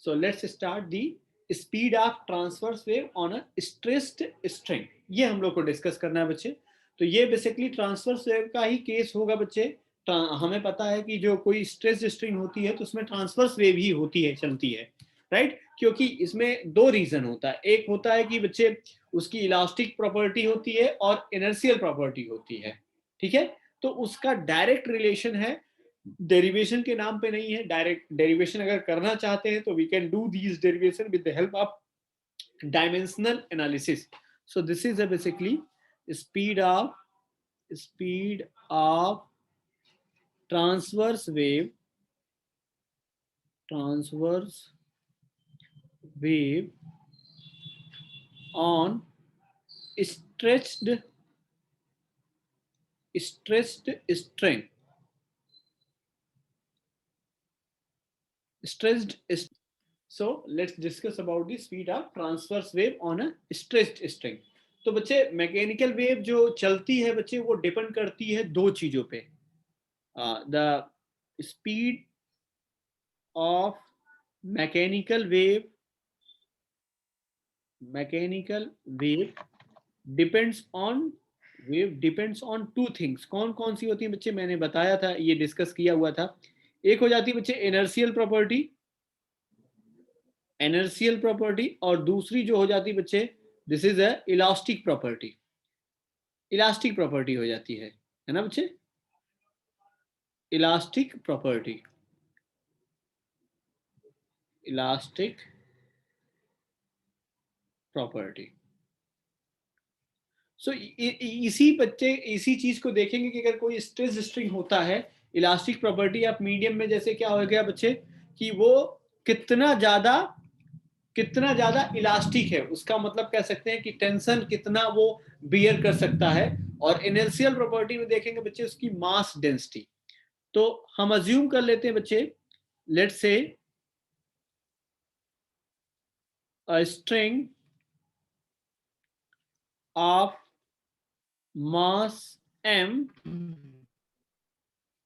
So let's start the speed of transverse wave on a stressed string. ये हम लोग को डिस्कस करना है बच्चे. तो ये बेसिकली ट्रांसवर्स वेव का ही केस होगा बच्चे. हमें पता है कि जो कोई स्ट्रेस्ड स्ट्रिंग होती है तो उसमें ट्रांसवर्स वेव ही होती है, चलती है, राइट? क्योंकि इसमें दो रीजन होता है. एक होता है कि बच्चे उसकी इलास्टिक प्रॉपर्टी होती है और इनर्शियल प्रॉपर्टी होती है, ठीक है? तो उसका डायरेक्ट रिलेशन है, डेरिवेशन के नाम पे नहीं है. डायरेक्ट डेरिवेशन अगर करना चाहते हैं तो we can do these derivation with the help of dimensional analysis. So this is basically speed of transverse wave on stressed string. So let's discuss about the speed of transverse wave on a stressed string. तो बच्चे mechanical wave जो चलती है बच्चे वो depend करती है दो चीजों पे. The speed of mechanical wave depends on two things. कौन कौन सी होती है बच्चे? मैंने बताया था, ये डिस्कस किया हुआ था. एक हो जाती है बच्चे इनर्शियल प्रॉपर्टी, और दूसरी जो हो जाती है बच्चे, this is a elastic property हो जाती है ना बच्चे? Elastic property. सो इसी चीज को देखेंगे कि अगर कोई स्ट्रेस स्ट्रिंग होता है, इलास्टिक प्रॉपर्टी ऑफ मीडियम में जैसे क्या हो गया बच्चे कि वो कितना ज्यादा इलास्टिक है, उसका मतलब कह सकते हैं कि टेंशन कितना वो बियर कर सकता है. और इनर्शियल प्रॉपर्टी में देखेंगे बच्चे उसकी मास डेंसिटी. तो हम अज्यूम कर लेते हैं बच्चे, let's say a string of mass m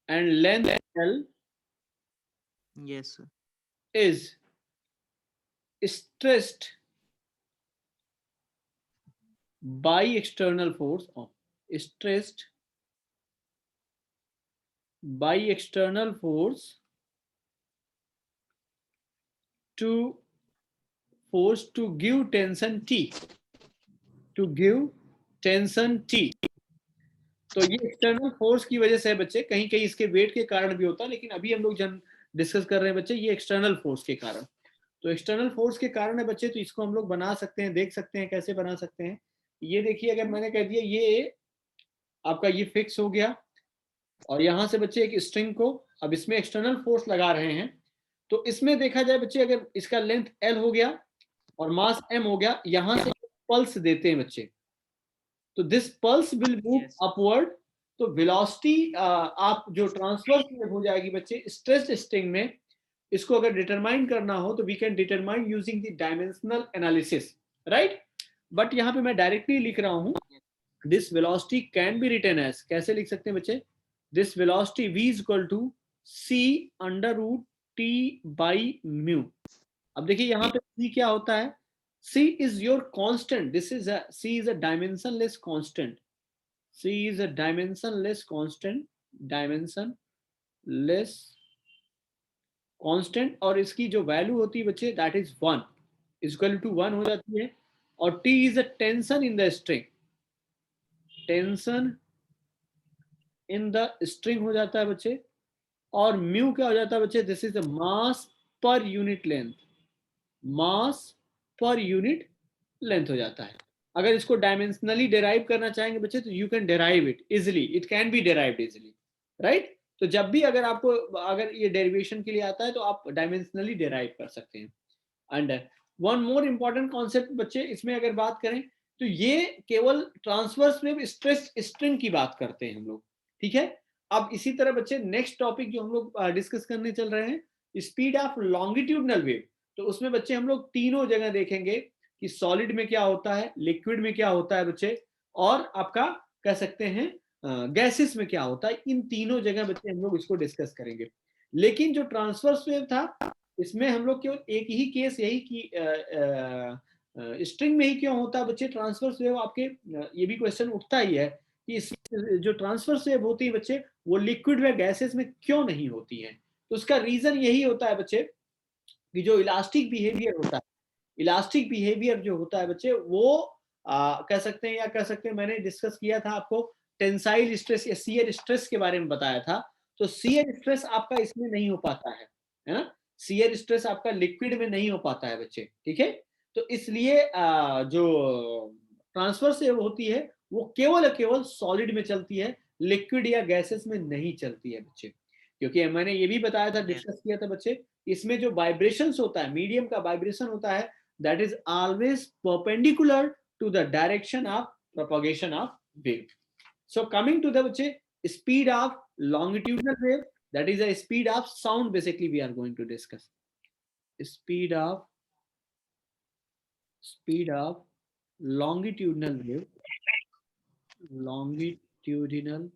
and length l. Yes, sir. Is stressed by external force to give tension T. तो ये एक्सटर्नल फोर्स की वजह से है बच्चे. कहीं कहीं इसके वेट के कारण भी होता है, लेकिन अभी हम लोग डिस्कस कर रहे हैं बच्चे ये एक्सटर्नल फोर्स के कारण. तो एक्सटर्नल फोर्स के कारण है बच्चे, तो इसको हम लोग बना सकते हैं, देख सकते हैं कैसे बना सकते हैं. ये देखिए, अगर मैंने कह दिया ये आपका ये फिक्स हो गया, और यहां से बच्चे एक स्ट्रिंग को अब इसमें एक्सटर्नल फोर्स लगा रहे हैं, तो इसमें देखा जाए बच्चे अगर इसका लेंथ L हो गया और मास M हो गया, यहां से पल्स देते हैं बच्चे, तो this pulse will move upward. तो वेलोसिटी आप जो ट्रांसवर्स वेव हो जाएगी बच्चे स्ट्रेस्ड स्ट्रिंग में, इसको अगर डिटरमाइन करना हो तो we can determine using the dimensional analysis, right? But यहाँ पे मैं डायरेक्टली लिख रहा हूं, this velocity can be written as, कैसे लिख सकते हैं बच्चे? This velocity v is equal to c under root t by mu. अब देखिए यहाँ पे c क्या होता है? c is your constant. C is a dimensionless constant. और इसकी जो वैल्यू होती है बच्चे दैट इज 1 इक्वल टू 1 हो जाती है. और T is a tension in the string. हो जाता है बच्चे. और म्यू क्या हो जाता है बच्चे? This is the mass per unit length हो जाता है. अगर इसको डायमेंशनली डिराइव करना चाहेंगे बच्चे तो you can derive it easily. It can B derived easily, right? तो जब भी अगर ये डेरिवेशन के लिए आता है तो आप डायमेंशनली डिराइव कर सकते हैं. And one more important concept बच्चे इसमें अगर बात करें तो ये केवल ट्रांसवर्स वेव स्ट्रेस स्ट्रिंग की बात करते हैं हम लोग, ठीक है? अब इसी तरह बच्चे नेक्स्ट टॉपिक जो हम लोग डिस्कस करने चल रहे हैं, स्पीड ऑफ लॉन्गिट्यूडनल वेव. तो उसमें बच्चे हम लोग तीनों जगह देखेंगे कि सॉलिड में क्या होता है, लिक्विड में क्या होता है बच्चे, और आपका कह सकते हैं गैसेस में क्या होता है. इन तीनों जगह बच्चे हम लोग इसको डिस्कस करेंगे. लेकिन जो ट्रांसवर्स वेव था इसमें हम लोग केवल एक ही केस यही कि स्ट्रिंग में ही क्यों होता है बच्चे ट्रांसवर्स वेव, आपके ये भी क्वेश्चन उठता ही है कि जो ट्रांसवर्स वेव होती है बच्चे वो लिक्विड व गैसेस में क्यों नहीं होती है। तो उसका रीजन यही होता है बच्चे कि जो इलास्टिक बिहेवियर होता है, इलास्टिक बिहेवियर जो होता है बच्चे वो कह सकते हैं, या कह सकते हैं मैंने डिस्कस किया था आपको टेंसाइल स्ट्रेस या शियर स्ट्रेस के बारे में बताया था। तो शियर स्ट्रेस आपका इसमें नहीं हो पाता है ना, शियर स्ट्रेस आपका लिक्विड में नहीं हो पाता है बच्चे, ठीक है। तो इसलिए जो ट्रांसफर से होती है वो केवल सॉलिड में चलती है, लिक्विड या गैसेस में नहीं चलती है बच्चे। क्योंकि मैंने ये भी बताया था, Yes. डिस्कस किया था बच्चे, इसमें जो वाइब्रेशंस होता है, मीडियम का वाइब्रेशन होता है, that is always perpendicular to the direction of propagation of wave. So coming to the speed of longitudinal wave, that is a speed of sound, basically we are going to discuss speed of longitudinal wave, longitudinal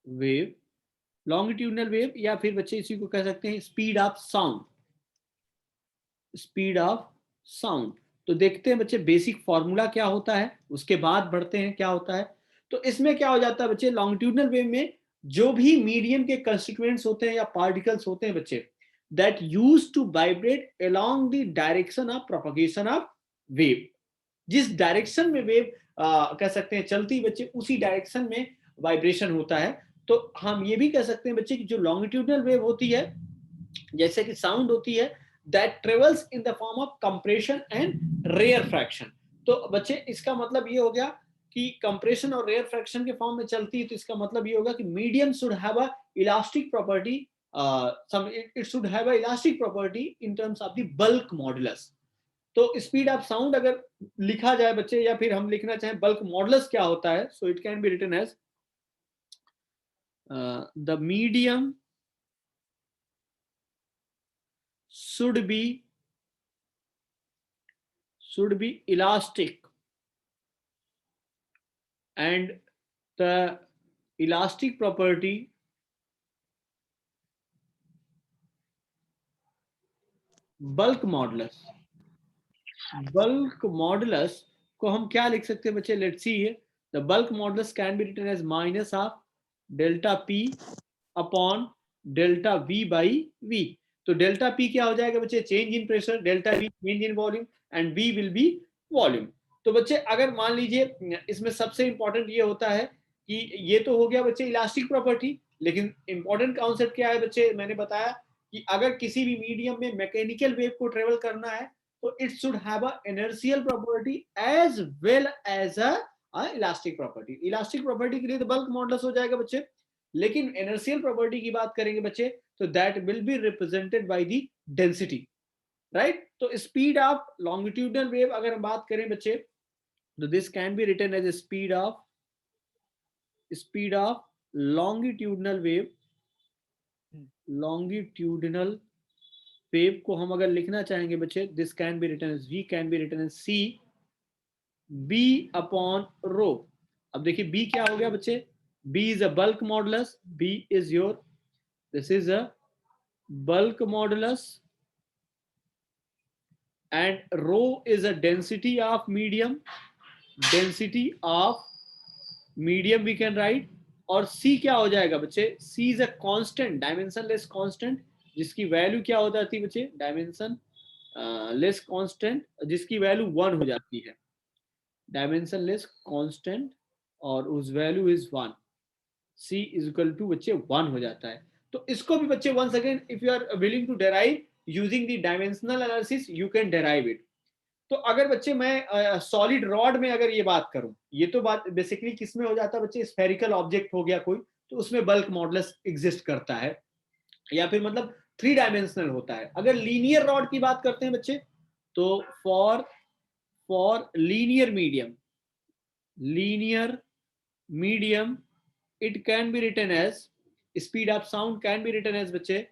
wave, longitudinal wave, या फिर बच्चे इसी को कह सकते हैं speed of sound, speed of sound. तो देखते हैं बच्चे बेसिक फॉर्मूला क्या होता है, उसके बाद बढ़ते हैं क्या होता है। तो इसमें क्या हो जाता है बच्चे, लॉन्गिट्यूडनल वेव में जो भी मीडियम के कंस्टिट्यूएंट्स होते हैं या पार्टिकल्स होते हैं बच्चे, that use to vibrate along the direction of propagation of wave, जिस डायरेक्शन में वेव कह सकते हैं चलती बच्चे, उसी डायरेक्शन में वाइब्रेशन होता है। तो हम ये भी कह सकते हैं बच्चे कि जो लॉन्गिट्यूडनल वेव होती है, जैसे कि साउंड होती है, that travels in the form of compression and rarefaction। तो बच्चे इसका मतलब ये हो गया कि कंप्रेशन और रेयरफैक्शन के फॉर्म में चलती है। तो इसका मतलब ये होगा कि medium should have a elastic property, it should have a elastic property in terms of the bulk modulus। तो स्पीड ऑफ साउंड अगर लिखा जाए बच्चे, या फिर हम लिखना चाहें बल्क मॉडुलस क्या होता है, so it can be written as the medium should be elastic, and the elastic property bulk modulus, bulk modulus को हम क्या लिख सकते हैं बच्चे, let's see here, the bulk modulus can be written as minus of delta P upon delta V by V. तो delta P क्या हो जाएगा बच्चे, change in pressure, delta V change in volume, and we will be volume. तो बच्चे अगर मान लीजिए इसमें सबसे इंपॉर्टेंट ये होता है कि ये तो हो गया बच्चे इलास्टिक प्रॉपर्टी, लेकिन इंपॉर्टेंट कॉन्सेप्ट क्या है बच्चे, मैंने बताया कि अगर किसी भी मीडियम में मैकेनिकल वेव को ट्रेवल करना है तो it should have a inertial property as well as a elastic property. Elastic property के लिए तो बल्क मॉडुलस हो जाएगा बच्चे, लेकिन इनर्शियल प्रॉपर्टी की बात करेंगे बच्चे तो that will be represented by the density, right. तो स्पीड ऑफ लॉन्गिट्यूडनल वेव अगर हम बात करें बच्चे, तो this can be written as speed of longitudinal wave, longitudinal wave को हम अगर लिखना चाहेंगे बच्चे, this can be written as v can be written as c b upon rho. अब देखिए b क्या हो गया बच्चे, b is a bulk modulus, b is your, this is a bulk modulus, and rho is a density of medium, density of medium we can write। और c क्या हो जाएगा बच्चे, c is a constant, dimensionless constant, जिसकी value क्या हो जाती है बच्चे, डायमेंशन लेस कांस्टेंट, जिसकी वैल्यू 1 हो जाती है, डायमेंशन लेस कांस्टेंट, और उस value is 1, c is equal to बच्चे 1 हो जाता है। तो इसको भी बच्चे once again if you are willing to derive using the dimensional analysis you can derive it. तो अगर बच्चे मैं सॉलिड रॉड में अगर ये बात करूं, ये तो बात बेसिकली किसमें हो जाता है बच्चे, स्फेरिकल ऑब्जेक्ट हो गया कोई, तो उसमें बल्क मॉडुलस एग्जिस्ट करता है, या फिर मतलब 3 डायमेंशनल होता है। अगर लीनियर रॉड की बात करते हैं बच्चे, तो for linear medium it can be written as speed of sound can be written as बच्चे,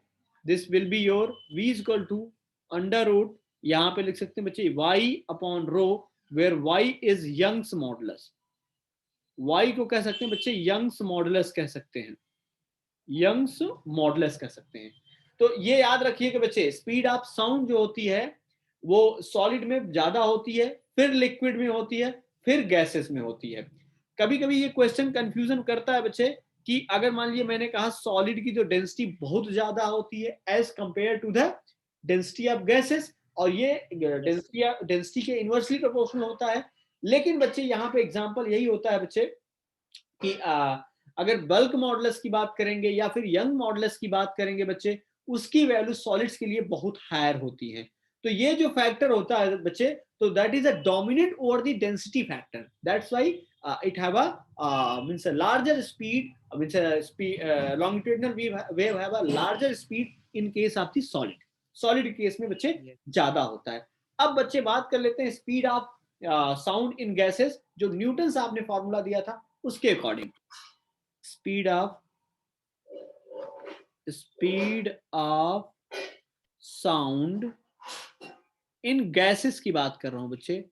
this will be your v is equal to under root, यहाँ पे लिख सकते हैं बच्चे y upon rho, where y is Young's modulus, y को कह सकते हैं बच्चे Young's modulus कह सकते हैं, यंग्स मॉडुलस कह सकते हैं। तो ये याद रखिए कि बच्चे स्पीड ऑफ साउंड जो होती है वो सॉलिड में ज्यादा होती है, फिर लिक्विड में होती है, फिर गैसेस में होती है। कभी कभी ये क्वेश्चन कंफ्यूजन करता है बच्चे कि अगर मान लीजिए मैंने कहा सॉलिड की जो डेंसिटी बहुत ज्यादा होती है as compare to the density of gases, और ये डेंसिटी के इनवर्सली प्रोपोर्शनल होता है। लेकिन बच्चे यहाँ पे एग्जांपल यही होता है बच्चे कि अगर बल्क मॉडुलस की बात करेंगे या फिर यंग मॉडुलस की बात करेंगे बच्चे, उसकी वैल्यू सॉलिड्स के लिए बहुत हायर होती है। तो ये जो फैक्टर होता है बच्चे, तो that is a dominant over the density factor, that's why it have a means a larger speed, means a speed, longitudinal wave have a larger speed in case of the solid case में बच्चे Yes. ज्यादा होता है। अब बच्चे बात कर लेते हैं speed of sound in gases, जो न्यूटन साहब ने फॉर्मूला दिया था उसके according. Speed of sound in gases की बात कर रहा हूं बच्चे।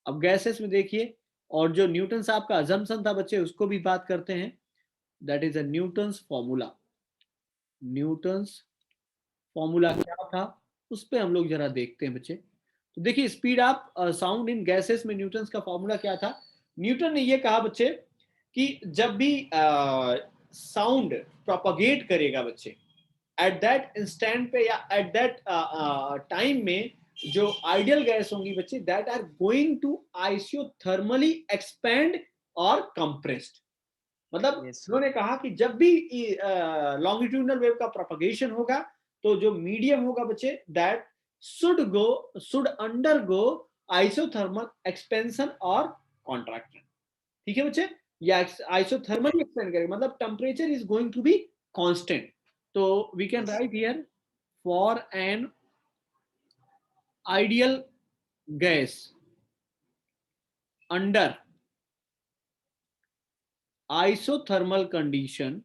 अब गैसेस में देखिए, और जो न्यूटन साहब का अजम्पशन था बच्चे उसको भी बात करते हैं, that is a Newton's formula. Newton's formula क्या था उस पे हम लोग जरा देखते हैं बच्चे। तो देखिए speed of sound in gases में न्यूटन्स का फॉर्मूला क्या था। न्यूटन ने ये कहा बच्चे कि जब भी साउंड प्रोपागेट करेगा बच्चे, एट दैट इंस्टेंट पे या एट दैट टाइम में जो आइडियल गैस होंगी बच्चे, that are going to isothermally expand और कंप्रेस्ड। मतलब Yes, sir. उन्होंने कहा कि जब भी लॉन्गिट्यूडनल वेव का प्रोपगेशन होगा तो जो मीडियम होगा बच्चे, that should undergo isothermal expansion और कॉन्ट्रैक्शन। ठीक है बच्चे, या आइसोथर्मली एक्सपेंड करेगा, मतलब temperature is going to be constant. तो we can Yes. Right here for an ideal gas under isothermal condition,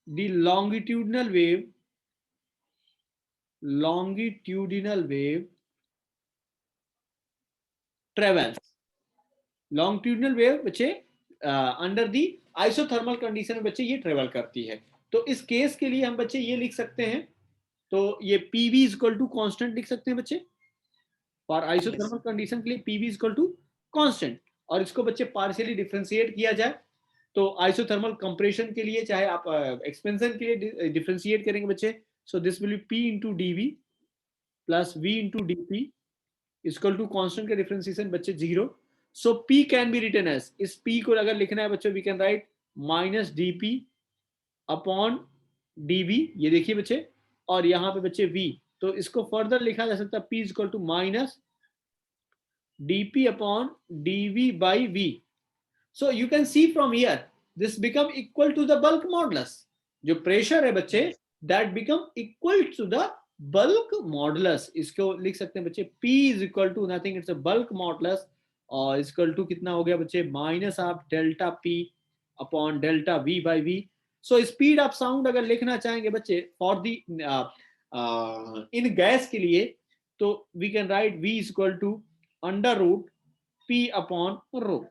the longitudinal wave travels, longitudinal wave बच्चे under the isothermal condition में बच्चे ये ट्रेवल करती है। तो इस केस के लिए हम बच्चे ये लिख सकते हैं, तो ये PV is equal to constant लिख सकते हैं बच्चे। फॉर आइसोथर्मल कंडीशन के लिए PV is equal to constant, और इसको बच्चे पार्शियली डिफरेंशिएट किया जाए तो आइसोथर्मल कंप्रेशन के लिए चाहे आप एक्सपेंशन के लिए डिफरेंशिएट करेंगे बच्चे, so this will be P into D V plus V into D P equal to constant का डिफरेंशिएशन बच्चे 0। So P can be written as, इस पी को अगर लिखना है बच्चों we can write minus D P upon D V, ये देखिए बच्चे, और यहाँ पे बच्चे v, तो इसको फर्दर लिखा जा सकता है p equal to minus dp upon dv by v। So you can see from here this become equal to the bulk modulus, जो प्रेशर है बच्चे that become equal to the bulk modulus। इसको लिख सकते हैं बच्चे p is equal to nothing, it's a bulk modulus, और equal to कितना हो गया बच्चे minus of delta p upon delta v by v। So speed of sound अगर लिखना चाहेंगे बच्चे फॉर दी इन गैस के लिए, तो we can write v is equal to under root p upon rho.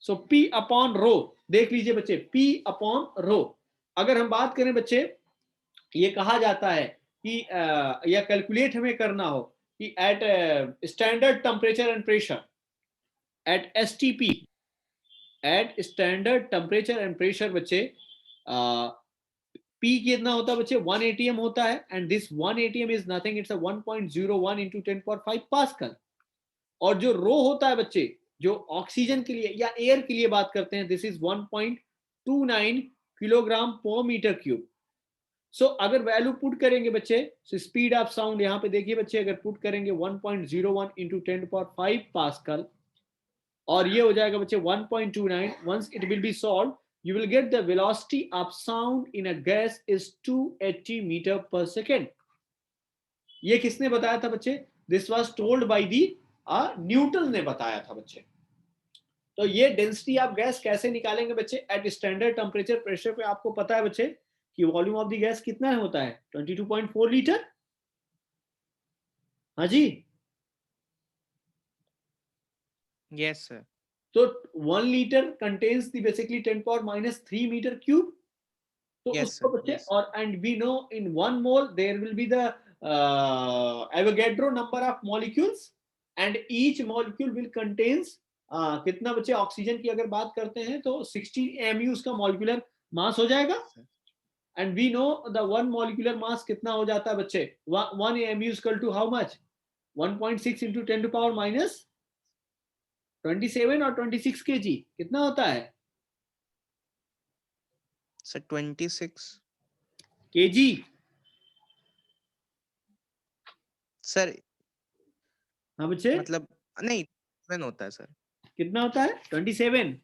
So P upon rho देख लीजिए बच्चे, P अपॉन रो। अगर हम बात करें बच्चे, ये कहा जाता है कि या कैलकुलेट हमें करना हो कि at standard temperature and pressure at STP, at standard temperature and pressure बच्चे P कितना होता है बच्चे 1 atm होता है, and this 1 atm is nothing, it's 1.01 into 10⁵ pascal. और जो रो होता है बच्चे, जो ऑक्सीजन के लिए या एयर के लिए बात करते हैं, दिस इज 1.29 किलोग्राम पर मीटर क्यूब। सो अगर वैल्यू पुट करेंगे बच्चे, सो स्पीड ऑफ साउंड यहाँ पे देखिए बच्चे, अगर पुट करेंगे 1.01 इंटू 10⁵ पास्कल, और ये हो जाएगा बच्चे 1.29। Once it will be solve, you will get the velocity of sound in a gas is 280 meter per second। ये किसने बताया था बच्चे, this was told by the Newton ने बताया था बच्चे। तो ये डेंसिटी ऑफ गैस कैसे निकालेंगे बच्चे, एट स्टैंडर्ड टेम्परेचर प्रेशर पे आपको पता है बच्चे कि वॉल्यूम ऑफ द गैस कितना होता है 22.4 लीटर। हाँ जी, Yes, sir. तो 1 litre contains the basically 10 power minus 3 metre cube. तो Yes, उसको sir. बच्चे, Yes. और and we know in 1 mole there will be the Avogadro number of molecules and each molecule will contains कितना बच्चे, oxygen की अगर बात करते हैं तो 60 mu उसका मॉलिक्यूलर मास हो जाएगा। Yes, sir. And we know the one molecular mass कितना हो जाता है बच्चे, 1 mu equal to how much, 1.6 into 10 to power minus 27 और 26 kg कितना होता है, Sir, 26. kg। Sir, हाँ बच्चे, मतलब नहीं 7 होता है सर। कितना होता है, 27।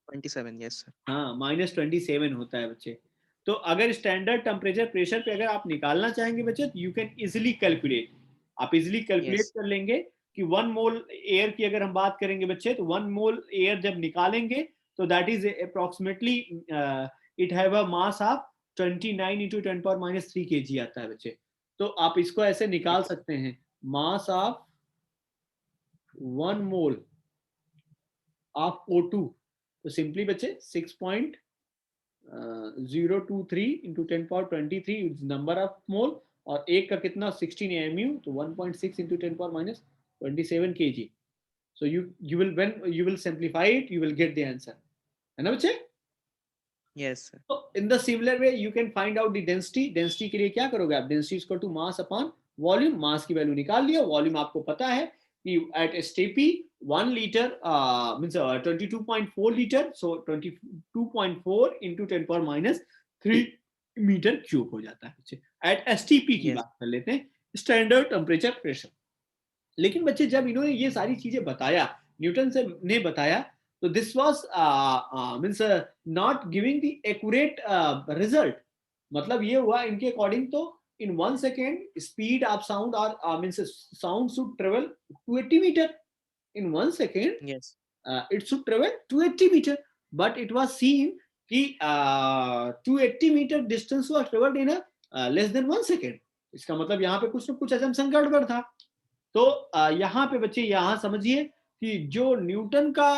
27, yes sir. हाँ, -27 होता है बच्चे। तो अगर स्टैंडर्ड टेम्परेचर प्रेशर पे अगर आप निकालना चाहेंगे बच्चे, तो यू कैन इजिली कैलकुलेट, आप इजिली कैलकुलेट Yes. कर लेंगे कि 1 मोल एयर की अगर हम बात करेंगे बच्चे, तो 1 मोल एयर जब निकालेंगे तो that is approximately it have a mass of 29 into 10 power minus 3 kg आता है बच्चे। तो आप इसको ऐसे निकाल Yes. सकते हैं, mass of 1 mole of O2, तो सिंपली बच्चे 6.023 into 10 power 23 is number of mole, और एक का कितना 16 mu, तो 1.6 into 10 power minus 27 kg। so you will, when you will simplify it, you will get the answer, है ना बच्चे। Yes sir. तो in the similar way you can find out the density. Density के लिए क्या करोगे आप, density equal to mass upon volume, mass की वैल्यू निकाल लिया, वॉल्यूम आपको पता है कि at STP 1 litre means 22.4 litre, so 22.4 into 10 power minus 3 metre cube हो जाता है। एट एसटीपी की Yes. बात कर लेते हैं, स्टैंडर्ड टेम्परेचर प्रेशर। लेकिन बच्चे जब इन्होंने ये सारी चीजें बताया, न्यूटन से ने बताया, तो this was means not giving the accurate result. मतलब ये हुआ इनके अकॉर्डिंग, तो in 1 second speed of sound और means sound should travel 280 metre in 1 second, Yes. it should travel 280 meter, but it was seen कि 280 meter distance was traveled in a less than 1 second। इसका मतलब यहाँ पे कुछ ना कुछ assumption गड़बड़ था। तो यहाँ पे बच्चे यहाँ समझिए कि जो न्यूटन का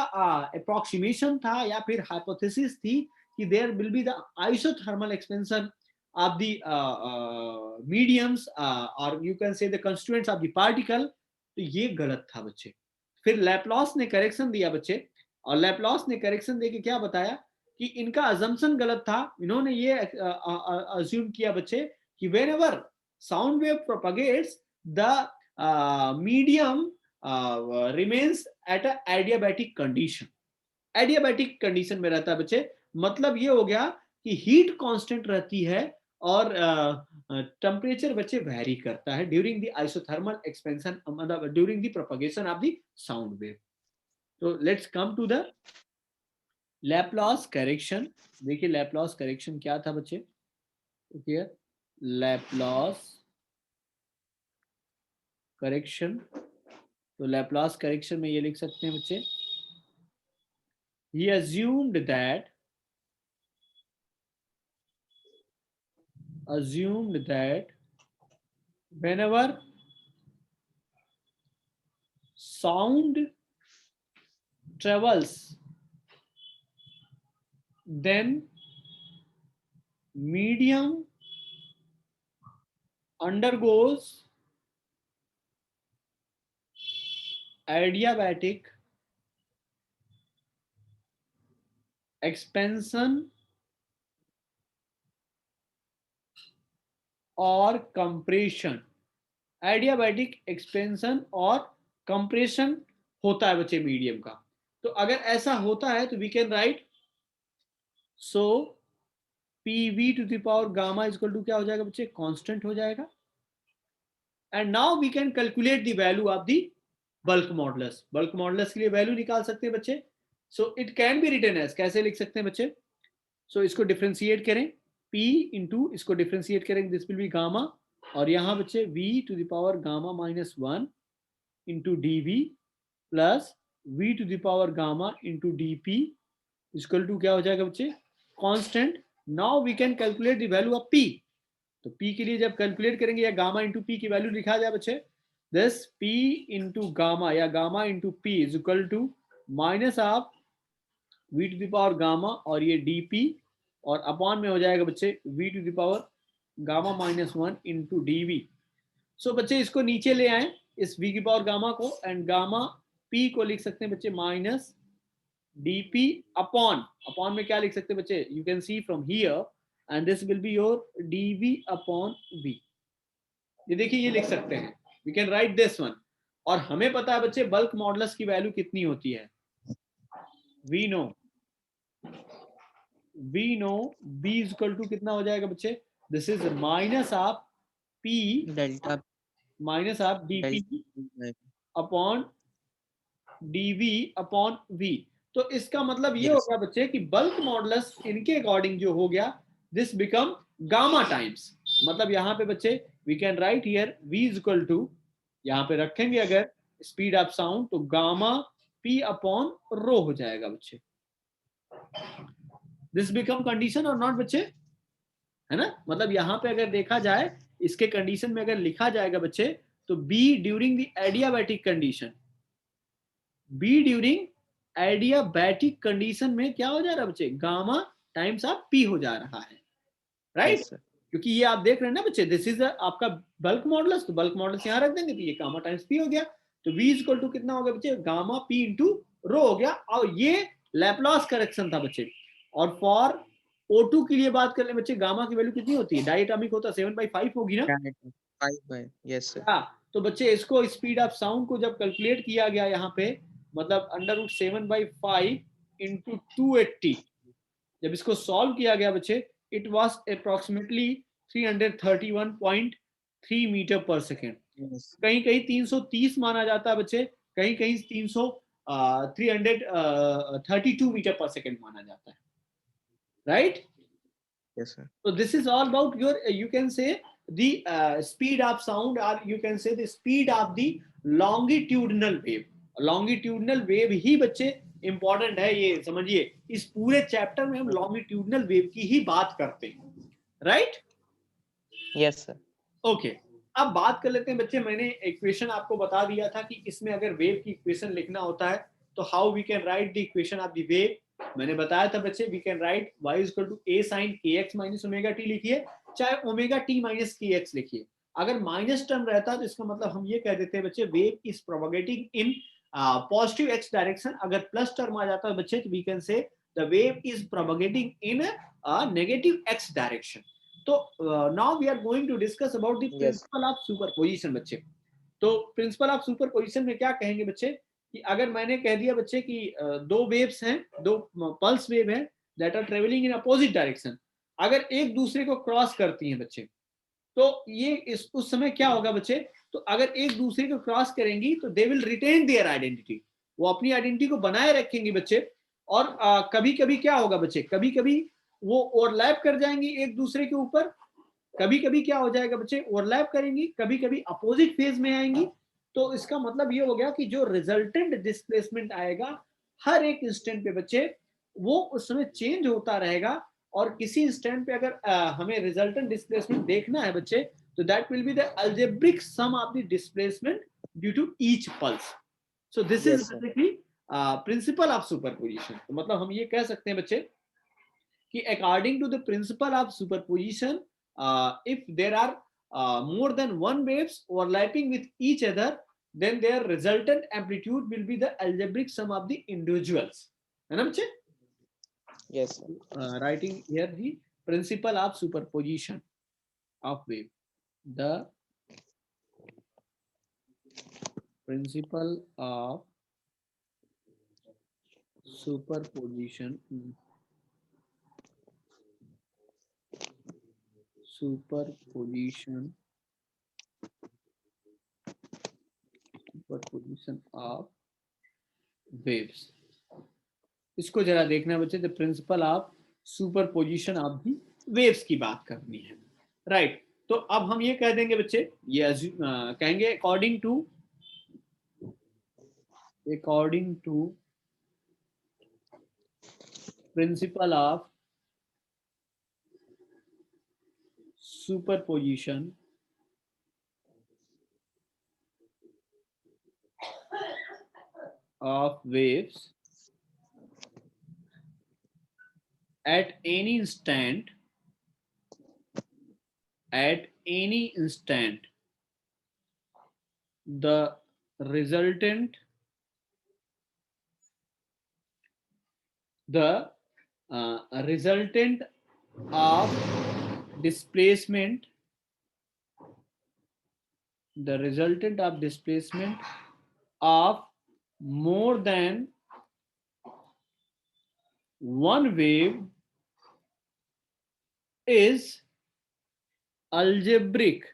अप्रोक्सीमेशन था या फिर हाइपोथेसिस थी कि there will be the isothermal expansion of the mediums और you can say the constituents of the particle, तो ये गलत था बच्चे। फिर लैप्लॉस ने करेक्शन दिया बच्चे, और लैप्लॉस ने करेक्शन देके क्या बताया कि इनका अजम्पशन गलत था। इन्होंने ये अज्यूम किया बच्चे कि whenever sound wave propagates the medium remains at a adiabatic condition। Adiabatic condition में रहता है बच्चे, मतलब ये हो गया कि हीट कांस्टेंट रहती है और टेम्परेचर बच्चे वेरी करता है ड्यूरिंग द आइसोथर्मल एक्सपेंशन, मतलब during the propagation of the sound wave. तो let's come to the Laplace correction. देखिए लैप्लॉस करेक्शन क्या था बच्चे, हियर लैप्लॉस करेक्शन, तो लैप्लॉस करेक्शन में ये लिख सकते हैं बच्चे, he assumed that whenever sound travels, then medium undergoes adiabatic expansion और कंप्रेशन। एडियाबैटिक एक्सपेंशन और कंप्रेशन होता है बच्चे मीडियम का। तो अगर ऐसा होता है तो we can write, so PV to the power gamma equal to क्या हो जाएगा बच्चे, कांस्टेंट हो जाएगा। And now we can calculate the value of the bulk modulus. Bulk modulus के लिए वैल्यू निकाल सकते हैं बच्चे। So it can be written as, कैसे लिख सकते हैं बच्चे, सो इसको डिफ्रेंशिएट करें, P इंटू इसको डिफ्रेंशिएट करेंगे, दिस विल बी गामा, और यहाँ बच्चे V to the power gamma minus 1 into D V plus V to the power gamma into D P equal to क्या हो जाएगा बच्चे, constant. Now we can calculate the value of P। तो P के लिए जब कैलकुलेट करेंगे या गामा इंटू P की वैल्यू लिखा जाए बच्चे, दिस P इंटू गामा या gamma into P is equal to minus of v to the power gamma और ये dp और अपॉन में हो जाएगा बच्चे v to the power gamma -1 into dv। So बच्चे इसको नीचे ले आए इस v की पावर गामा को एंड गामा p को लिख सकते हैं बच्चे माइनस dp अपॉन अपॉन में क्या लिख सकते हैं बच्चे, you can see from here and this will be your dv upon v। ये देखिए ये लिख सकते हैं, we can write this one. और हमें पता है बच्चे बल्क मॉडुलस की वैल्यू कितनी होती है, we know b is equal to कितना हो जाएगा बच्चे, this is minus of p delta minus of dp upon dv upon v। तो इसका मतलब ये हो यस गया बच्चे कि बल्क मॉडुलस इनके अकॉर्डिंग जो हो गया दिस बिकम गामा टाइम्स। मतलब यहाँ पे बच्चे we can write here v is equal to, यहाँ पे रखेंगे अगर स्पीड ऑफ साउंड तो गामा p अपॉन रो हो जाएगा बच्चे। दिस बिकम कंडीशन और नॉट बच्चे, है ना। मतलब यहाँ पे अगर देखा जाए इसके कंडीशन में अगर लिखा जाएगा बच्चे तो b during the adiabatic condition, b during adiabatic condition में क्या हो जा रहा है बच्चे, गामा टाइम्स ऑफ p हो जा रहा है, राइट। यस सर क्योंकि ये आप देख रहे हैं ना बच्चे दिस इज आपका बल्क मॉडुलस, तो बल्क मॉडुलस यहाँ रख देंगे तो ये गामा टाइम्स p हो गया। तो v इज इक्वल टू कितना हो गया बच्चे, गामा p इंटू रो हो गया। और ये लैप्लास करेक्शन था बच्चे। और फॉर O2 के लिए बात कर ले बच्चे, गामा की वैल्यू कितनी होती है, डायटोमिक होता है 7/5 होगी ना। 5 बाय यस सर हाँ, तो बच्चे इसको स्पीड ऑफ साउंड को जब कैलकुलेट किया गया यहाँ पे, मतलब √7/5 इंटू 280, जब इसको सॉल्व किया गया बच्चे इट वॉज अप्रोक्सीमेटली 331.3 मीटर पर सेकेंड। यस कहीं कहीं 330 माना जाता है बच्चे, कहीं कहीं 332 मीटर पर सेकेंड माना जाता है, right. Yes sir So this is all about your, you can say the speed of sound, or you can say the speed of the longitudinal wave. Longitudinal wave ही बच्चे इंपॉर्टेंट है, ये समझिए इस पूरे चैप्टर में हम लॉन्गिट्यूडनल वेव की ही बात करते हैं, राइट। यस सर ओके, अब बात कर लेते हैं बच्चे, मैंने इक्वेशन आपको बता दिया था कि इसमें अगर वेव की इक्वेशन लिखना होता है तो how we can write the equation of the wave. मैंने बताया था बच्चे we can write y is equal to a sin kx minus omega T लिखिए, चाहे ओमेगा टी माइनस kx लिखिए। अगर माइनस टर्म रहता है तो इसका मतलब हम ये कह देते हैं बच्चे wave is propagating in positive x direction. अगर प्लस टर्म आ जाता है बच्चे तो we can say the wave is propagating in negative x direction. तो now we are going to discuss about the yes principle of superposition बच्चे। तो principal of superposition में क्या कहेंगे बच्चे कि अगर मैंने कह दिया बच्चे कि दो वेव्स हैं, दो पल्स वेव हैं that are travelling in opposite direction, अगर एक दूसरे को क्रॉस करती हैं बच्चे तो ये इस उस समय क्या होगा बच्चे, तो अगर एक दूसरे को क्रॉस करेंगी तो they will retain their identity, वो अपनी आइडेंटिटी को बनाए रखेंगी बच्चे। और कभी कभी क्या होगा बच्चे, कभी कभी वो ओवरलैप कर जाएंगी एक दूसरे के ऊपर, कभी कभी क्या हो जाएगा बच्चे ओवरलैप करेंगी, कभी कभी अपोजिट फेज में आएंगी। तो इसका मतलब ये हो गया कि जो रिजल्टेंट डिस्प्लेसमेंट आएगा हर एक इंस्टेंट पे बच्चे वो उस समय चेंज होता रहेगा। और किसी इंस्टेंट पे अगर हमें रिजल्टेंट डिस्प्लेसमेंट देखना है बच्चे तो that will be the algebraic sum of the displacement due to each pulse. So this is yes sir basically principle of superposition. तो मतलब हम ये कह सकते हैं बच्चे कि according to the principle of superposition, if there are more than one waves overlapping with each other, then their resultant amplitude will be the algebraic sum of the individuals, है ना बच्चे। Yes sir Writing here the principle of superposition of wave, the principle of superposition of waves। इसको जरा देखना बच्चे, the principal of superposition of the waves की बात करनी है, राइट। तो अब हम ये कह देंगे बच्चे, ये कहेंगे according to principle of superposition of waves, at any instant, the resultant of displacement, of more than one wave is algebraic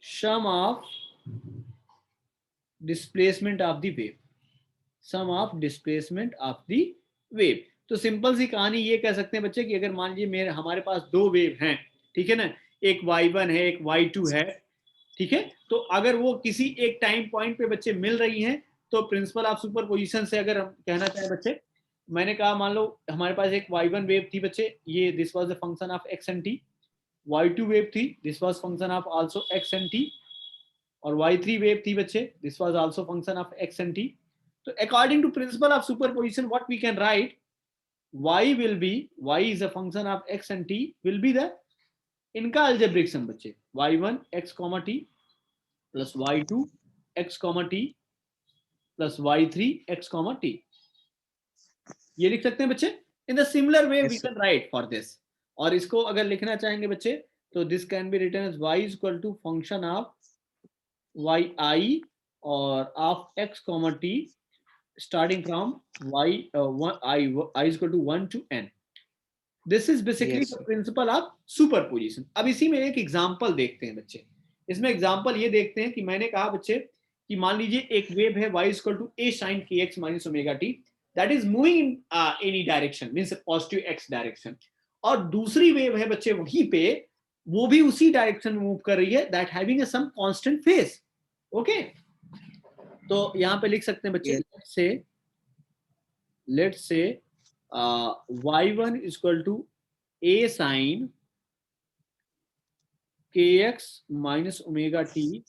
sum of displacement of the wave, तो सिंपल सी कहानी ये कह सकते हैं बच्चे कि अगर मान लीजिए हमारे पास दो वेव हैं, ठीक है ना, एक y1 है, एक y2 है, ठीक है, तो अगर वो किसी एक टाइम पॉइंट पे बच्चे मिल रही हैं, तो प्रिंसिपल ऑफ सुपरपोजिशन से अगर हम कहना चाहें बच्चे, मैंने कहा मान लो हमारे पास एक y1 वेव थी बच्चे, ये this was the function of x and t, y2 wave थी, this was function of also x and t, और y3 वेव थी बच्चे, this was also function of x and t. तो according to principle of superposition what we can write, y is a function of x and t will be the इनका algebraic sum बच्चे, y1 x, t plus y2 x, t plus y3 x, t. ये लिख सकते हैं बच्चे. In the similar way we can write for this. और इसको अगर लिखना चाहेंगे बच्चे तो this can be written as y is equal to function of yi और of x, t starting from y I is equal to 1 to n. This is basically the principle of superposition. अब इसी में एक example देखते हैं बच्चे. इसमें example ये देखते हैं कि मैंने कहा बच्चे कि मान लीजिए एक वेव है y is equal to a sin kx minus omega t that is moving in any direction, means positive x direction, और दूसरी वेव है बच्चे वहीं पे, वो भी उसी डायरेक्शन में मूव कर रही है, that having a some constant phase. Okay, तो यहाँ पे लिख सकते हैं बच्चे, let's say y1 is equal to a sin kx minus omega t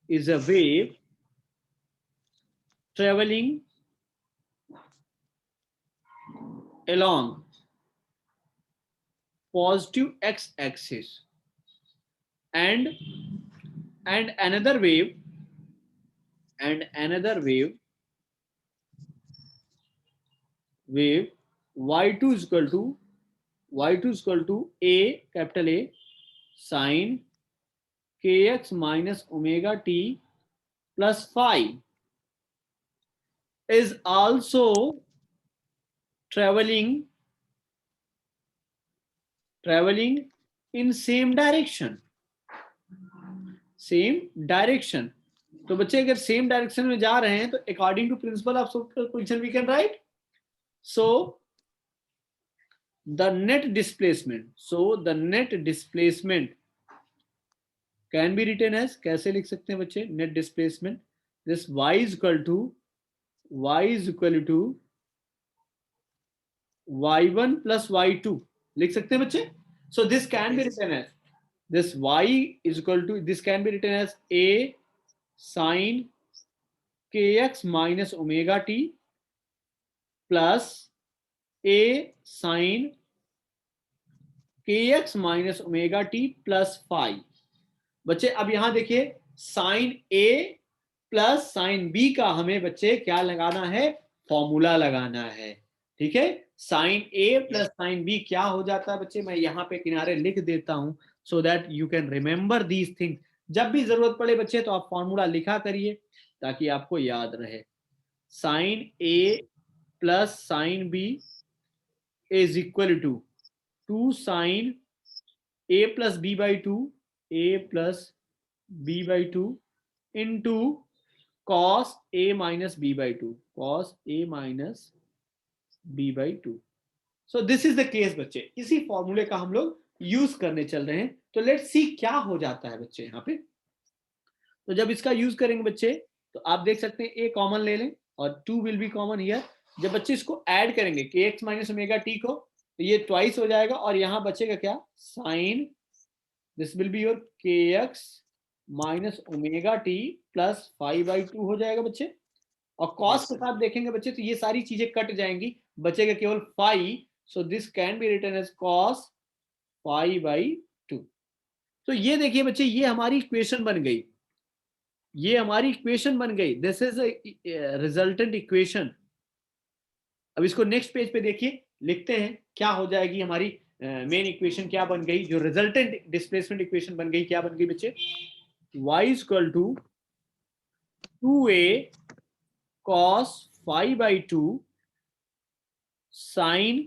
is a wave traveling along positive x-axis, and another wave y2 is equal to a, capital A, sin kx minus omega t plus phi is also traveling in same direction. तो बच्चे अगर same direction में जा रहे हैं तो according to principle of superposition we can write, so the net displacement can be written as, कैसे लिख सकते हैं बच्चे net displacement, this y is equal to y1 plus y2 लिख सकते हैं बच्चे. So this can be written as, this y is equal to, this can be written as a sin kx minus omega t plus a sin kx minus omega t plus phi. बच्चे अब यहां देखिए sin a plus sin b का हमें बच्चे क्या लगाना है, फॉर्मूला लगाना है, ठीक है. sin a plus sin b क्या हो जाता है बच्चे, मैं यहाँ पे किनारे लिख देता हूं so that you can remember these things. जब भी जरूरत पड़े बच्चे तो आप फॉर्मूला लिखा करिए ताकि आपको याद रहे. sin a plus sin b is equal to 2 sin a plus b by 2 into cos a minus b by 2 so this is the case बच्चे. इसी फॉर्मूले का हम लोग यूज करने चल रहे हैं. तो लेट्स सी क्या हो जाता है बच्चे यहाँ पे. तो जब इसका यूज करेंगे बच्चे तो आप देख सकते हैं a कॉमन ले लें और 2 विल बी कॉमन हियर. जब बच्चे इसको ऐड करेंगे kx माइनस ओमेगा t को तो ये ट्वाइस हो जाएगा और यहाँ बचेगा क्या, sine, this will be your kx minus omega t plus 5/2 हो जाएगा बच्चे. और cos Yes, के sir. साथ देखेंगे बच्चे तो ये सारी चीजें कट जाएंगी, बचेगा केवल phi. So this can be written as cos phi by 2. तो ये देखिए बच्चे, ये हमारी इक्वेशन बन गई, ये हमारी इक्वेशन बन गई. This is resultant equation. अब इसको नेक्स्ट पेज पे देखिए, लिखते हैं क्या हो जाएगी हमारी मेन इक्वेशन. क्या बन गई? जो रिजल्टेंट डिस्प्लेसमेंट इक्वेशन बन गई, क्या बन गई बच्चे? y is equal to 2a cos phi by 2 sin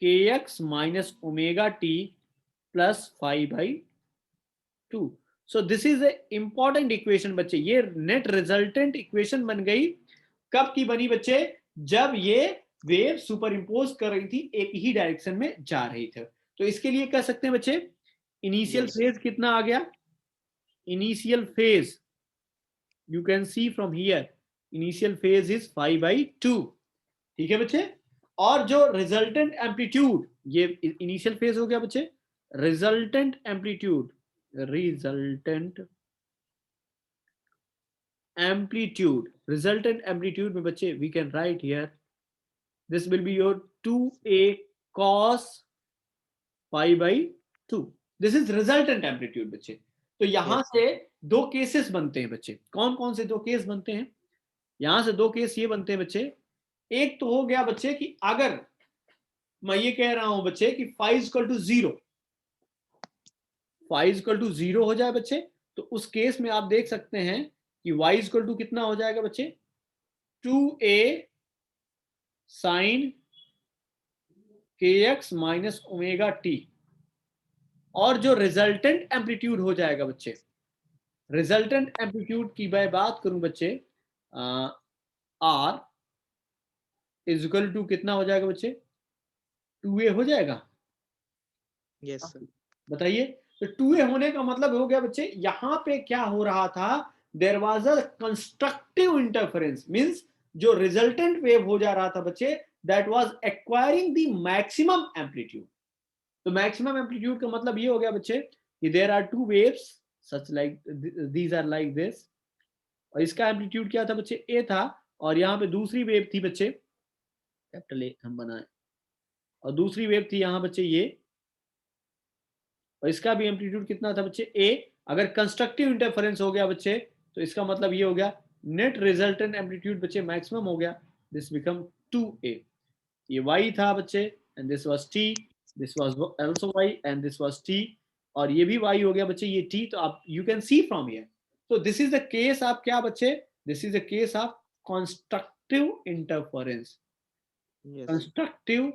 kx minus omega t plus phi by 2. So this is a important equation बच्चे. ये नेट रिजल्टेंट इक्वेशन बन गई. कब की बनी बच्चे? जब ये वेव सुपर इम्पोज कर रही थी, एक ही डायरेक्शन में जा रही थी. तो इसके लिए कह सकते हैं बच्चे, इनिशियल Yes. फेज कितना आ गया? Initial phase you can see from here, initial phase is 5/2. ठीक है बच्चे. और जो रिजल्टेंट एम्पलीट्यूड, ये इनिशियल फेज हो गया बच्चे. Resultant amplitude, resultant amplitude, resultant amplitude में बच्चे we can write here, this will be your 2a cos pi by 2. this is resultant amplitude बच्चे. तो यहां Yes. से दो केसेस बनते हैं बच्चे. कौन कौन से दो केस बनते हैं? यहां से दो केस ये बनते हैं बच्चे. एक तो हो गया बच्चे कि अगर मैं ये कह रहा हूं बच्चे कि phi is equal to 0, phi is equal to 0 हो जाए बच्चे, तो उस केस में आप देख सकते हैं कि y is equal to कितना हो जाएगा बच्चे? 2a sin kx minus omega T. और जो रिजल्टेंट एम्पलीट्यूड हो जाएगा बच्चे, रिजल्टेंट एम्पलीट्यूड की मैं बात करूं बच्चे, आर इज इक्वल टू कितना हो जाएगा बच्चे? 2a हो जाएगा. Yes, sir. बताइए. तो 2a होने का मतलब हो गया बच्चे, यहां पे क्या हो रहा था? There was a constructive interference, means जो रिजल्टेंट वेव हो जा रहा था बच्चे, that was acquiring the maximum amplitude. तो मैक्सिमम एम्पलीट्यूड का मतलब ये हो गया बच्चे कि there are two waves such like these are like this. और इसका एम्पलीट्यूड क्या था बच्चे? ए था. और यहाँ पे दूसरी वेव थी बच्चे, कैपिटल ए हम बनाए, और दूसरी वेव थी यहाँ बच्चे ये, और इसका भी एम्पलीट्यूड कितना था बच्चे? ए. अगर कंस्ट्रक्टिव इंटरफेरेंस हो गया बच्चे, तो इसका मतलब ये हो गया नेट रिजल्टेंट एम्पलीट्यूड बच्चे मैक्सिमम हो गया. This become 2a. ये y था बच्चे, and this was t, this was also y, and this was t. और ये भी y हो गया बच्चे, ये t. तो आप you can see from here. तो this is the case of क्या बच्चे? This is the case of constructive interference. Yes. Constructive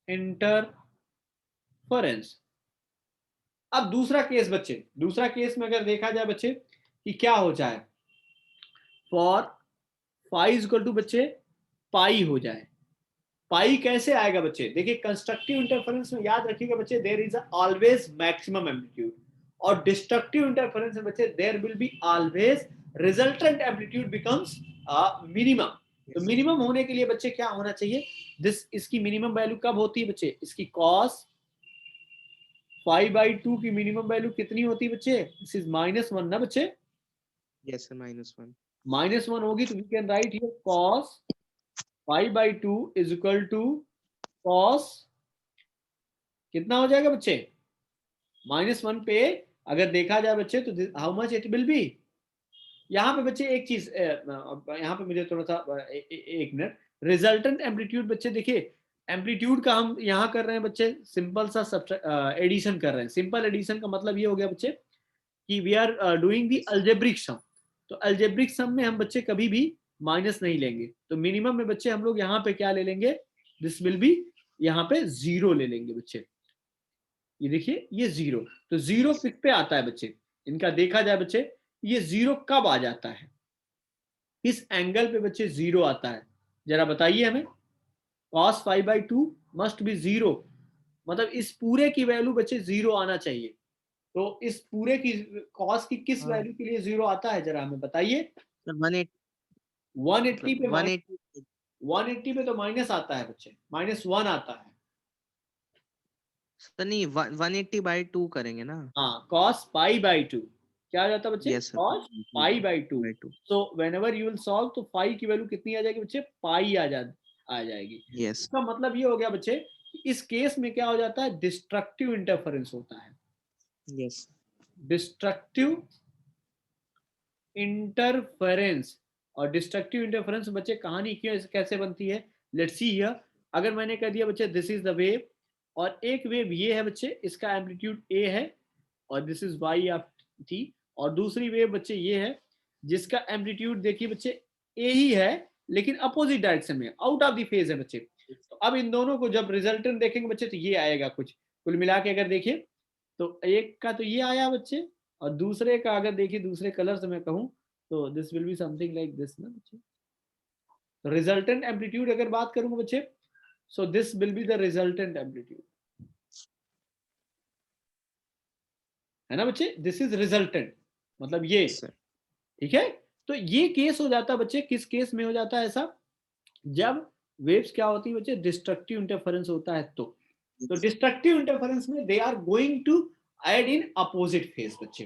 interference. अब दूसरा केस बच्चे, दूसरा केस में अगर देखा जाए बच्चे कि क्या हो जाए, for phi is equal to बच्चे पाई हो जाए. पाई कैसे आएगा बच्चे? देखिए, कंस्ट्रक्टिव इंटरफेरेंस में याद रखिएगा बच्चे, there is always maximum amplitude. और डिस्ट्रक्टिव इंटरफेरेंस में बच्चे there will be always resultant amplitude becomes minimum. तो Yes. मिनिमम होने के लिए बच्चे क्या होना चाहिए? दिस, इसकी मिनिमम वैल्यू कब होती है बच्चे? इसकी कॉस 5/2 की मिनिमम वैल्यू कितनी होती है बच्चे? दिस इज -1 ना बच्चे. Yes, sir. -1. -1 होगी तो we can write here cos 5/2 is equal to cos कितना हो जाएगा बच्चे? -1 पे अगर देखा जाए बच्चे तो how much it will B. यहाँ पे बच्चे एक चीज, यहाँ पे मुझे थोड़ा सा एक मिनट. रिजल्टेंट एम्पलीट्यूड बच्चे देखिए, एम्पलीट्यूड का हम यहाँ कर रहे हैं बच्चे सिंपल सा एडिशन कर रहे हैं. सिंपल एडिशन का मतलब ये हो गया बच्चे कि we are doing the algebraic sum. तो अलजेब्रिक सम में हम बच्चे कभी भी माइनस नहीं लेंगे. तो मिनिमम में बच्चे हम लोग यहाँ पे क्या ले लेंगे? दिस विल बी, यहाँ पे 0 ले लेंगे बच्चे. ये देखिए, ये 0. तो 0 किस पे आता है बच्चे? इनका देखा जाए बच्चे, ये 0 कब आ जाता है? किस एंगल पे बच्चे 0 आता है? जरा बताइए हमें. cos 5/2 must be 0. मतलब इस पूरे की वैल्यू बच्चे 0 आना चाहिए. तो इस पूरे की cos की किस हाँ. वैल्यू के लिए 0 आता है? जरा हमें बताइए. Sir, 180. 180 पे 180. 180 पे तो माइनस आता है बच्चे, -1 आता है. सर नहीं, 180/2 करेंगे ना. हाँ, cos pi by 2. क्या आ जाता है बच्चे, Yes, sir. cos pi by 2। By 2. So whenever you will solve तो फाई की वैल्यू कितनी आ जाएगी बच्चे, पाई आ जाएगी। Yes. इसका मतलब ये हो गया बच्चे, इस केस में क्या हो जाता है, डिस्ट्रक्टिव इंटरफेरेंस होता है। Yes. Destructive interference. और डिस्ट्रक्टिव इंटरफेरेंस बच्चे कहानी क्यों कैसे बनती है, लेट्स सी हियर। अगर मैंने कह दिया बच्चे दिस इज द वेव, और एक वेव ये है बच्चे, इसका एम्पलीट्यूड ए है, और this is Y of T, और दूसरी वेव बच्चे ये है जिसका एम्पलीट्यूड देखिए बच्चे ए ही है, लेकिन अपोजिट डायरेक्शन में, आउट ऑफ द फेज है बच्चे। तो अब इन दोनों को जब रिजल्टेंट देखेंगे बच्चे तो ये आएगा कुछ, कुल मिला के अगर देखिए तो एक का तो ये आया बच्चे, और दूसरे का अगर देखिए दूसरे कलर से मैं कहूँ तो this will be something like this ना बच्चे। रिजल्टेंट एम्पलीट्यूड अगर बात करूंगा बच्चे, so this will be the resultant amplitude, है ना बच्चे, दिस इज रिजल्टेंट, मतलब ये, Yes, sir. ठीक है। तो ये केस हो जाता है बच्चे, किस केस में हो जाता है ऐसा, जब वेव्स क्या होती है बच्चे, डिस्ट्रक्टिव इंटरफेरेंस होता है। तो डिस्ट्रक्टिव इंटरफेरेंस में they are going to add in opposite phase बच्चे।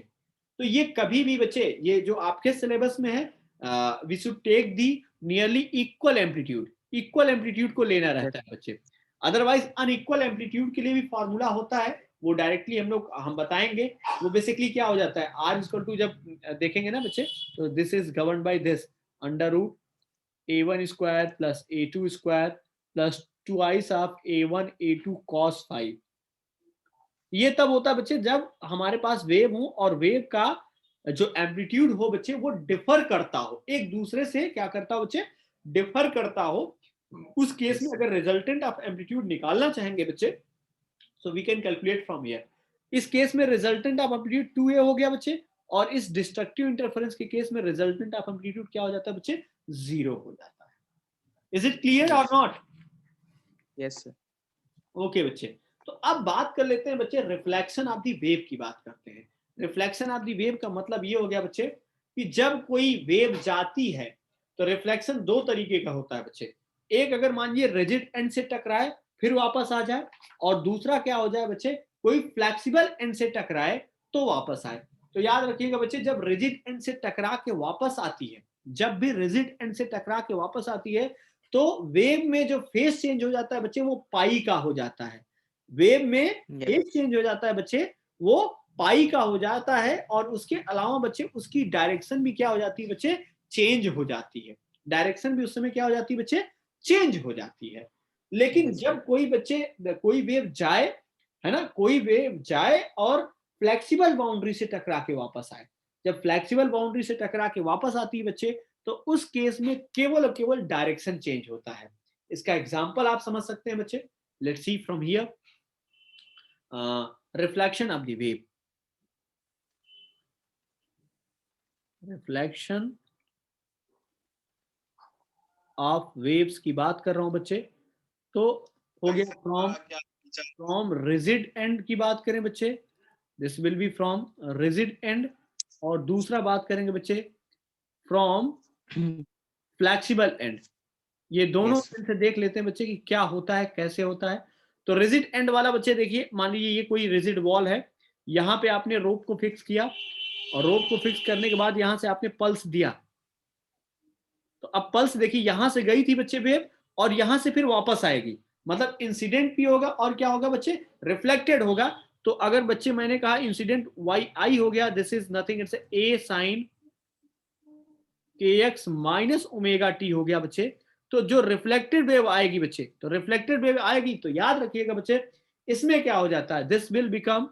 तो ये कभी भी बच्चे, ये जो आपके सिलेबस में है, we should take the nearly equal amplitude को लेना रहता है बच्चे। अदरवाइज अनइक्वल एम्पलीट्यूड के लिए भी फॉर्मूला होता है, वो डायरेक्टली हम बताएंगे। वो बेसिकली क्या हो जाता है, आर इक्वल टू, जब देखेंगे ना बच्चे, तो this is govern by this under root a1 square plus a2 square plus twice of a1 a2 cos 5। ये तब होता है बच्चे जब हमारे पास वेव हो और वेव का जो एम्पलीट्यूड हो बच्चे वो डिफर करता हो, एक दूसरे से क्या करता हो बच्चे, डिफर करता हो। उस केस में अगर रिजल्टेंट ऑफ एम्पलीट्यूड निकालना चाहेंगे बच्चे, so we can calculate from here. इस केस में रिजल्टेंट ऑफ एम्पलीट्यूड 2a हो गया बच्चे, और इस डिस्ट्रक्टिव इंटरफेरेंस के केस में रिजल्टेंट ऑफ एम्पलीट्यूड क्या हो जाता है बच्चे, 0 हो जाता है। Is it clear or not? Yes, sir. Okay बच्चे, तो अब बात कर लेते हैं बच्चे, रिफ्लेक्शन ऑफ दी वेव की बात करते हैं। रिफ्लेक्शन ऑफ दी वेव का मतलब ये हो गया बच्चे कि जब कोई वेव जाती है तो रिफ्लेक्शन दो तरीके का होता है बच्चे। एक, अगर मान लीजिए रिजिड एंड से टकराए फिर वापस आ जाए, और दूसरा क्या हो जाए बच्चे, कोई फ्लेक्सिबल एंड से टकराए तो वापस आए। तो याद रखिएगा बच्चे, जब रिजिड एंड से टकरा के वापस आती है, जब भी रिजिड एंड से टकरा के वापस आती है, तो वेव में जो फेस चेंज हो जाता है बच्चे वो पाई का हो जाता है। वेव में Yes. फेस चेंज हो जाता है बच्चे, वो पाई का हो जाता है, और उसके अलावा बच्चे उसकी डायरेक्शन भी क्या हो जाती है बच्चे, चेंज हो जाती है। डायरेक्शन भी उस समय क्या हो जाती है बच्चे, चेंज हो जाती है। लेकिन Yes, जब कोई बच्चे, कोई वेव जाए, है ना, कोई वेव जाए और फ्लेक्सिबल बाउंड्री से टकरा के वापस आए, जब फ्लेक्सिबल बाउंड्री से टकरा के वापस आती है बच्चे, तो उस केस में केवल और केवल डायरेक्शन चेंज होता है। इसका एग्जांपल आप समझ सकते हैं बच्चे, let's C from here, reflection of the wave. Reflection of waves की बात कर रहा हूं बच्चे, तो हो गया फ्रॉम रिजिड एंड की बात करें बच्चे, this will B from rigid and, और दूसरा बात करेंगे बच्चे फ्रॉम फ्लेक्सिबल एंड। ये दोनों Yes, sir. से देख लेते हैं बच्चे कि क्या होता है, कैसे होता है। तो रिजिड एंड वाला बच्चे देखिए, मान लीजिए ये कोई रिजिड वॉल है, यहाँ पे आपने रोप को फिक्स किया, और रोप को फिक्स करने के बाद यहां से आपने पल्स दिया, तो अब पल्स देखिए यहां से गई थी बच्चे वेव, और यहां से फिर वापस आएगी, मतलब इंसिडेंट भी होगा और क्या होगा बच्चे, रिफ्लेक्टेड होगा। तो अगर बच्चे मैंने कहा इंसिडेंट वाई आई हो गया, this is nothing, it's a sine K X minus omega T हो गया बच्चे। तो जो रिफ्लेक्टेड वेव आएगी बच्चे, तो रिफ्लेक्टेड वेव आएगी, तो याद रखिएगा बच्चे, इसमें क्या हो जाता है, this will become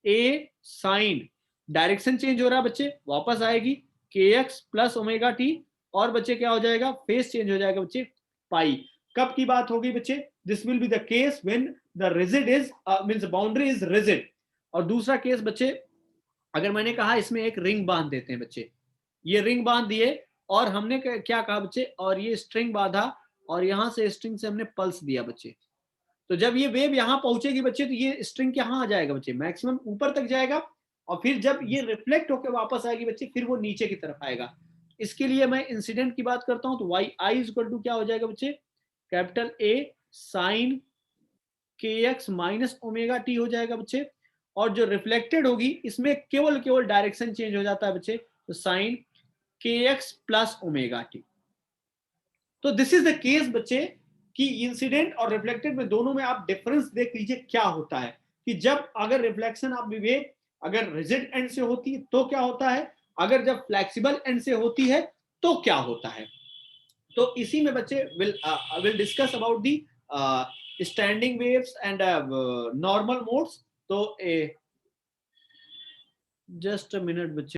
a sine, direction change हो रहा है बच्चे, वापस आएगी के एक्स प्लस ओमेगा टी, और बच्चे क्या हो जाएगा, फेस चेंज हो जाएगा बच्चे पाई। कब की बात होगी बच्चे, this will be the case when the rigid is means boundary is rigid. और दूसरा केस बच्चे, अगर मैंने कहा इसमें एक रिंग बांध देते हैं बच्चे, ये रिंग बांध दिए, और हमने क्या कहा बच्चे, और ये स्ट्रिंग बांधा, और यहां से स्ट्रिंग से हमने पल्स दिया बच्चे, तो जब ये वेव यहां पहुंचेगी बच्चे, तो ये स्ट्रिंग कहां आ जाएगा बच्चे, मैक्सिमम ऊपर तक जाएगा, और फिर जब ये रिफ्लेक्ट होकर वापस आएगी बच्चे, फिर वो नीचे की तरफ आएगा। इसके लिए मैं इंसिडेंट की बात करता हूं, तो Y I is equal to क्या हो जाएगा बच्चे, capital A sine K X minus omega T हो जाएगा बच्चे। और जो रिफ्लेक्टेड होगी इसमें केवल डायरेक्शन चेंज हो जाता है बच्चे, तो sine kx plus omega T. तो दिस इज द केस बच्चे कि इंसिडेंट और रिफ्लेक्टेड में दोनों में आप डिफरेंस देख लीजिए क्या होता है, कि जब अगर रिफ्लेक्शन आप विवेक अगर रिजिड एंड से होती है तो क्या होता है, अगर जब फ्लेक्सिबल एंड से होती है तो क्या होता है। तो इसी में बच्चे will discuss about the standing waves and normal modes. तो जस्ट अ मिनट बच्चे।